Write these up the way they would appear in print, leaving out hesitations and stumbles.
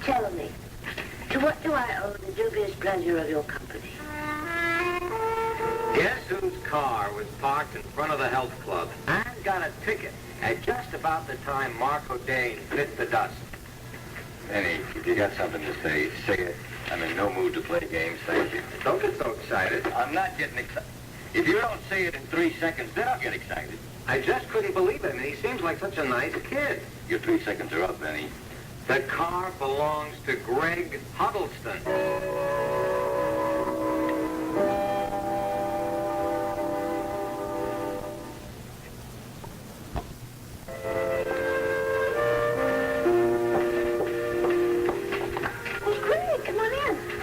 Tell me, to what do I owe the dubious pleasure of your company? Guess whose car was parked in front of the health club and got a ticket at just about the time Marco Dane bit the dust? Vinnie, if you got something to say, say it. I'm in no mood to play games, thank you. Don't get so excited. I'm not getting excited. If you don't say it in 3 seconds, then I'll get excited. I just couldn't believe it, and he seems like such a nice kid. Your 3 seconds are up, Vinnie. The car belongs to Greg Huddelston.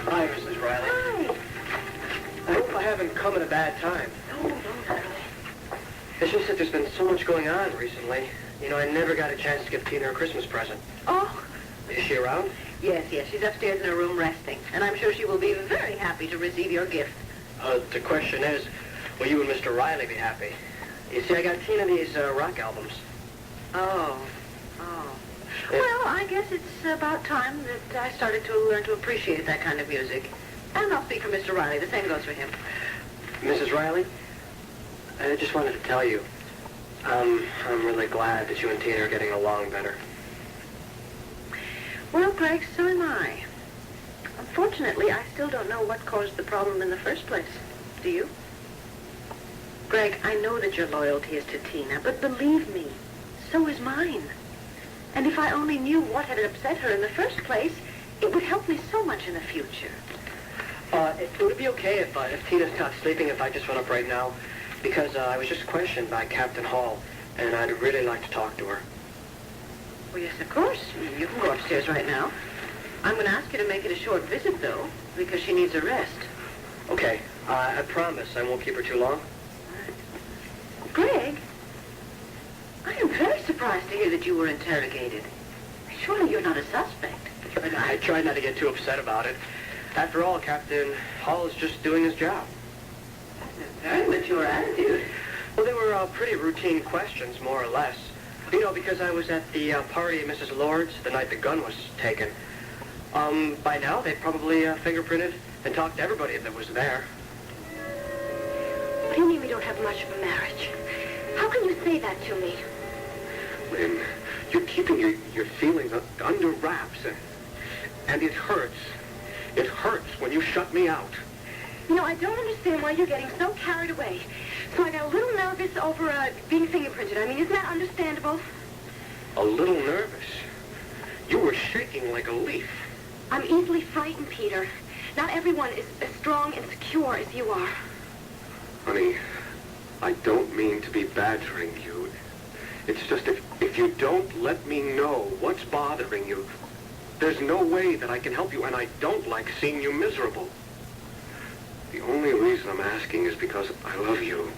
Hi, Mrs. Riley. Hi. I hope I haven't come at a bad time. No, not really. It's just that there's been so much going on recently. You know, I never got a chance to give Tina her Christmas present. Oh, Is she around? yes, she's upstairs in her room resting, and I'm sure she will be very happy to receive your gift. The question is, will you and Mr. Riley be happy? You see, I got Tina these rock albums. Oh. Well, I guess it's about time that I started to learn to appreciate that kind of music. And I'll speak for Mr. Riley. The same goes for him. Mrs. Riley, I just wanted to tell you, I'm really glad that you and Tina are getting along better. Well, Greg, so am I. Unfortunately, I still don't know what caused the problem in the first place. Do you? Greg, I know that your loyalty is to Tina, but believe me, so is mine. And if I only knew what had upset her in the first place, it would help me so much in the future. It would be okay if Tina's not sleeping if I just went up right now, because I was just questioned by Captain Hall, and I'd really like to talk to her. Well, yes, of course. You can go upstairs right now. I'm going to ask you to make it a short visit, though, because she needs a rest. Okay, I promise I won't keep her too long. Greg, I am very surprised to hear that you were interrogated. Surely you're not a suspect. I tried not to get too upset about it. After all, Captain Hall is just doing his job. That's a very mature attitude. Well, they were pretty routine questions, more or less. You know, because I was at the party at Mrs. Lord's the night the gun was taken. By now, they probably fingerprinted and talked to everybody that was there. What do you mean we don't have much of a marriage? How can you say that to me? Lynn, you're keeping your feelings under wraps, and it hurts. It hurts when you shut me out. You know, I don't understand why you're getting so carried away. So I got a little nervous over being fingerprinted. I mean, isn't that understandable? A little nervous. You were shaking like a leaf. I'm easily frightened, Peter. Not everyone is as strong and secure as you are. Honey, I don't mean to be badgering you. It's just if you don't let me know what's bothering you, there's no way that I can help you, and I don't like seeing you miserable. The only reason I'm asking is because I love you.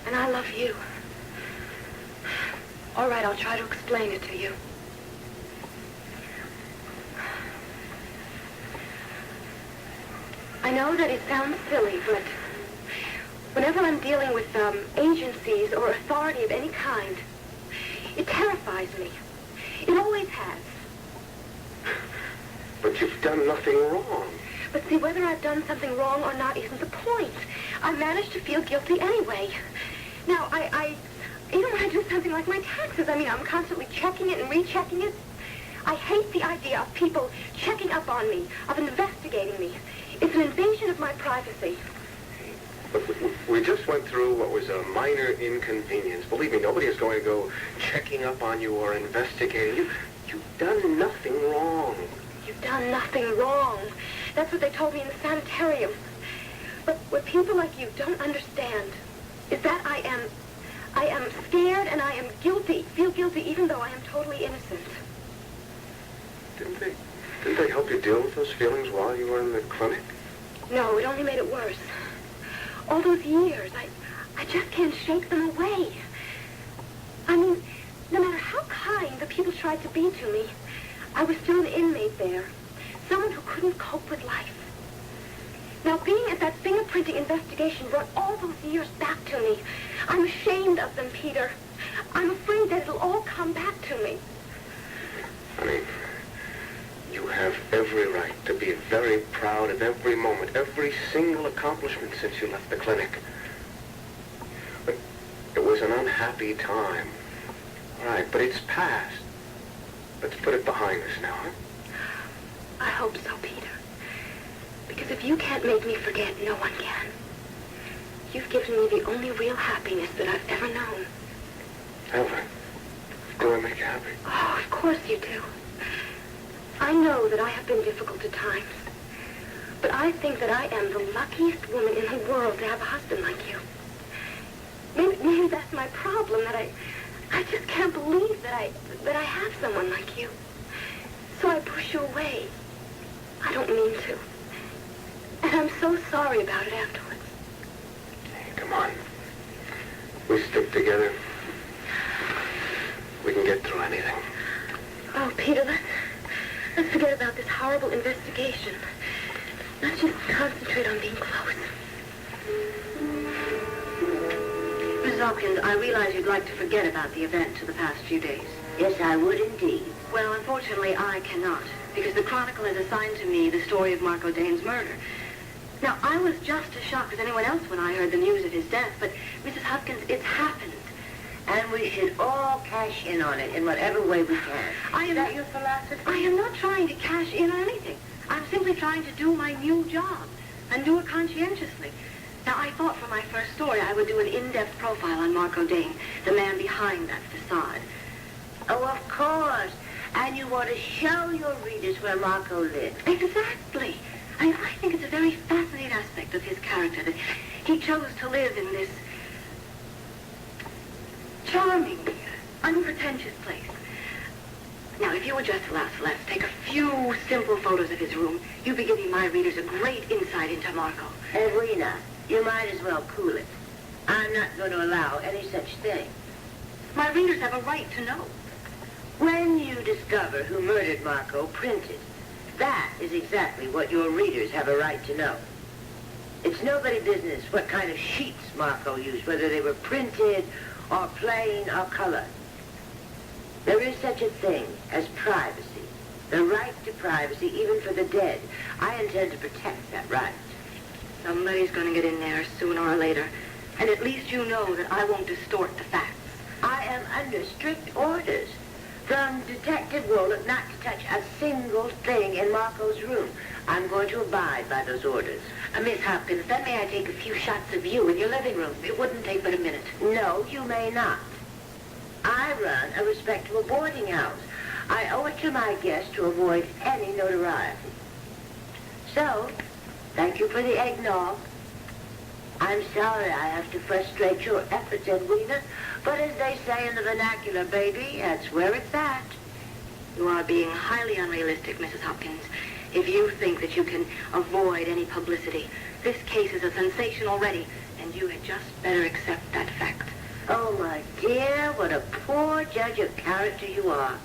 And I love you. All right, I'll try to explain it to you. I know that it sounds silly, but whenever I'm dealing with agencies or authority of any kind, it terrifies me. It always has. But you've done nothing wrong. But see, whether I've done something wrong or not isn't the point. I managed to feel guilty anyway. Now, even when I do something like my taxes, I mean, I'm constantly checking it and rechecking it. I hate the idea of people checking up on me, of investigating me. It's an invasion of my privacy. But we just went through what was a minor inconvenience. Believe me, nobody is going to go checking up on you or investigating you. You've done nothing wrong. You've done nothing wrong. That's what they told me in the sanitarium. But what people like you don't understand is that I am scared and I am guilty, feel guilty even though I am totally innocent. Didn't they help you deal with those feelings while you were in the clinic? No, it only made it worse. All those years, I just can't shake them away. I mean, no matter how kind the people tried to be to me, I was still an inmate there. Someone who couldn't cope with life. Now, being at that fingerprinting investigation brought all those years back to me. I'm ashamed of them, Peter. I'm afraid that it'll all come back to me. Honey, very proud of every moment, every single accomplishment since you left the clinic. But it was an unhappy time. All right, but it's past. Let's put it behind us now, huh? I hope so, Peter. Because if you can't make me forget, no one can. You've given me the only real happiness that I've ever known. Ever? Do I make you happy? Oh, of course you do. I know that I have been difficult at times. But I think that I am the luckiest woman in the world to have a husband like you. Maybe that's my problem, that I just can't believe that I have someone like you. So I push you away. I don't mean to. And I'm so sorry about it afterwards. Hey, come on. We stick together. We can get through anything. Oh, Peter, let's forget about this horrible investigation. Let's just concentrate on being close. Mrs. Hopkins, I realize you'd like to forget about the events of the past few days. Yes, I would indeed. Well, unfortunately, I cannot, because the Chronicle has assigned to me the story of Marco Dane's murder. Now, I was just as shocked as anyone else when I heard the news of his death, but, Mrs. Hopkins, it's happened. And we should all cash in on it in whatever way we can. Is that your philosophy? I am not trying to cash in on anything. I'm simply trying to do my new job, and do it conscientiously. Now, I thought for my first story I would do an in-depth profile on Marco Dane, the man behind that facade. Oh, of course. And you want to show your readers where Marco lived. Exactly. I think it's a very fascinating aspect of his character that he chose to live in this charming, unpretentious place. Now, if you would just allow Celeste to take a few simple photos of his room, you'll be giving my readers a great insight into Marco. Edwina, you might as well cool it. I'm not going to allow any such thing. My readers have a right to know. When you discover who murdered Marco printed, that is exactly what your readers have a right to know. It's nobody's business what kind of sheets Marco used, whether they were printed or plain or colored. There is such a thing as privacy, the right to privacy even for the dead. I intend to protect that right. Somebody's going to get in there sooner or later, and at least you know that I won't distort the facts. I am under strict orders from Detective Wolek not to touch a single thing in Marco's room. I'm going to abide by those orders. Miss Hopkins, then may I take a few shots of you in your living room? It wouldn't take but a minute. No, you may not. I run a respectable boarding house. I owe it to my guests to avoid any notoriety. So, thank you for the eggnog. I'm sorry I have to frustrate your efforts, Edwina, but as they say in the vernacular, baby, that's where it's at. You are being highly unrealistic, Mrs. Hopkins, if you think that you can avoid any publicity. This case is a sensation already, and you had just better accept that fact. Oh, my dear, what a poor judge of character you are.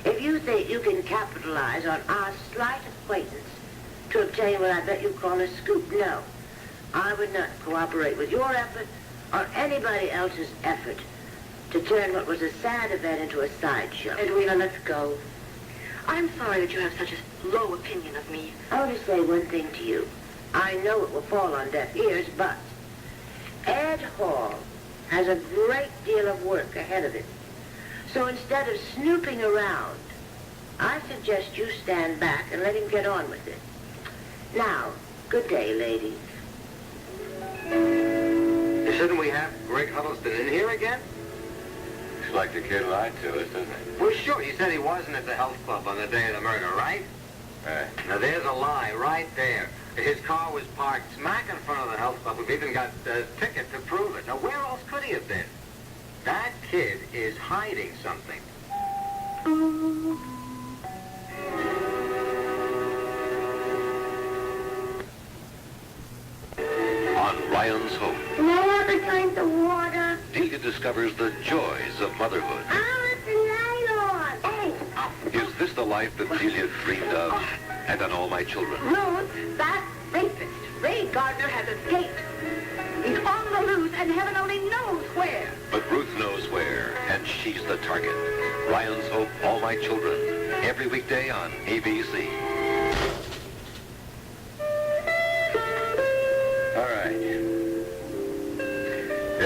If you think you can capitalize on our slight acquaintance to obtain what I bet you call a scoop, no. I would not cooperate with your effort or anybody else's effort to turn what was a sad event into a sideshow. Edwina, let's go. I'm sorry that you have such a low opinion of me. I want to say one thing to you. I know it will fall on deaf ears, but Ed Hall has a great deal of work ahead of him. So instead of snooping around, I suggest you stand back and let him get on with it. Now, good day, ladies. Shouldn't we have Greg Huddelston in here again? Looks like the kid lied to us, doesn't it? Well, sure. He said he wasn't at the health club on the day of the murder, right? Right. Now, there's a lie right there. His car was parked smack in front of the health club. We've even got a ticket to prove it. Now, where else could he have been? That kid is hiding something. On Ryan's Hope, No appetite the water. Delia discovers the joys of motherhood. I want the light on. Hey, Is this the life that Delia dreamed of? And on All My Children? Ruth, that rapist, Ray Gardner, has escaped. He's on the loose, and heaven only knows where. But Ruth knows where, and she's the target. Ryan's Hope, All My Children, every weekday on ABC.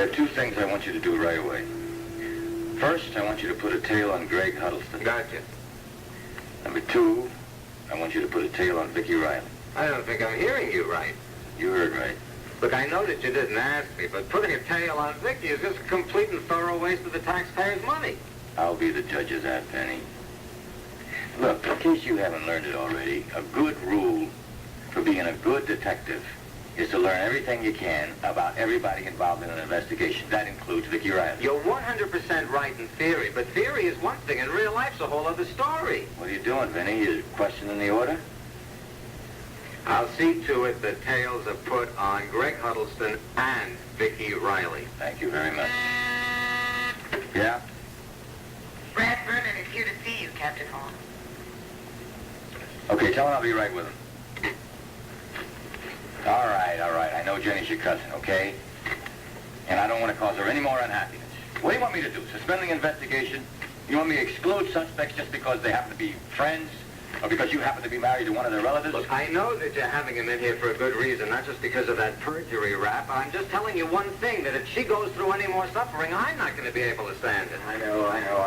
are two things I want you to do right away. First, I want you to put a tail on Greg Huddelston. Gotcha. Number two, I want you to put a tail on Viki Riley. I don't think I'm hearing you right. You heard right. Look, I know that you didn't ask me, but putting a tail on Viki is just a complete and thorough waste of the taxpayers' money. I'll be the judge of that, Vinnie. Look, in case you haven't learned it already, a good rule for being a good detective is to learn everything you can about everybody involved in an investigation. That includes Viki Riley. You're 100% right in theory, but theory is one thing and real life's a whole other story. What are you doing, Vinnie? You questioning the order? I'll see to it that tails are put on Greg Huddelston and Viki Riley. Thank you very much. Yeah? Brad Vernon is here to see you, Captain Hall. Okay, tell him I'll be right with him. All right, all right. I know Jenny's your cousin, okay? And I don't want to cause her any more unhappiness. What do you want me to do? Suspend the investigation? You want me to exclude suspects just because they happen to be friends? Or because you happen to be married to one of their relatives? Look, I know that you're having him in here for a good reason, not just because of that perjury rap. I'm just telling you one thing, that if she goes through any more suffering, I'm not going to be able to stand it. I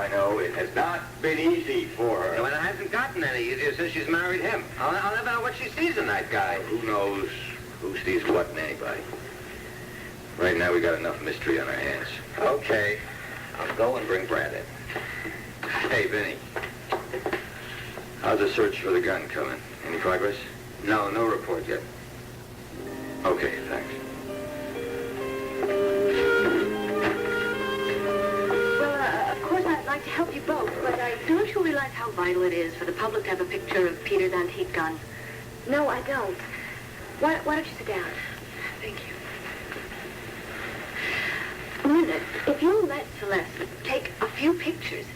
know. It has not been easy for her. No, and it hasn't gotten any easier since she's married him. I'll never know what she sees in that guy. Who knows who sees what in anybody? Right now, we got enough mystery on our hands. Okay, I'll go and bring Brad in. Hey, Vinnie. How's the search for the gun coming? Any progress? No report yet. Okay, thanks. Well, of course, I'd like to help you both, but don't you realize how vital it is for the public to have a picture of Peter's antique gun? No, I don't. Why don't you sit down? Thank you. Melinda, if you'll let Celeste take a few pictures,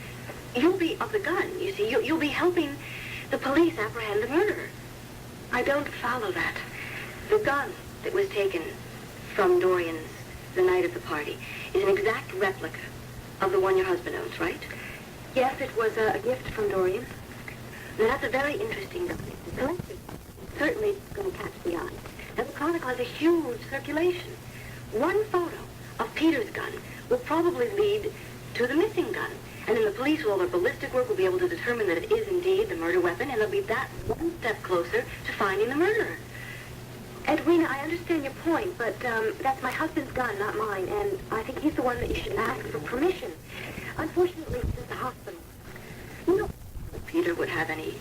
you'll be of the gun, you see. You'll be helping the police apprehend the murderer. I don't follow that. The gun that was taken from Dorian's the night of the party is an exact replica of the one your husband owns, right? Yes, it was a gift from Dorian. Now, that's a very interesting gun. The collector certainly going to catch the eye. Now, the Chronicle has a huge circulation. One photo of Peter's gun will probably lead to the missing gun. And then the police, with all their ballistic work, will be able to determine that it is indeed the murder weapon, and they'll be that one step closer to finding the murderer. Edwina, I understand your point, but that's my husband's gun, not mine, and I think he's the one that you should ask for permission. Unfortunately, it's at the hospital. You know, Peter would have any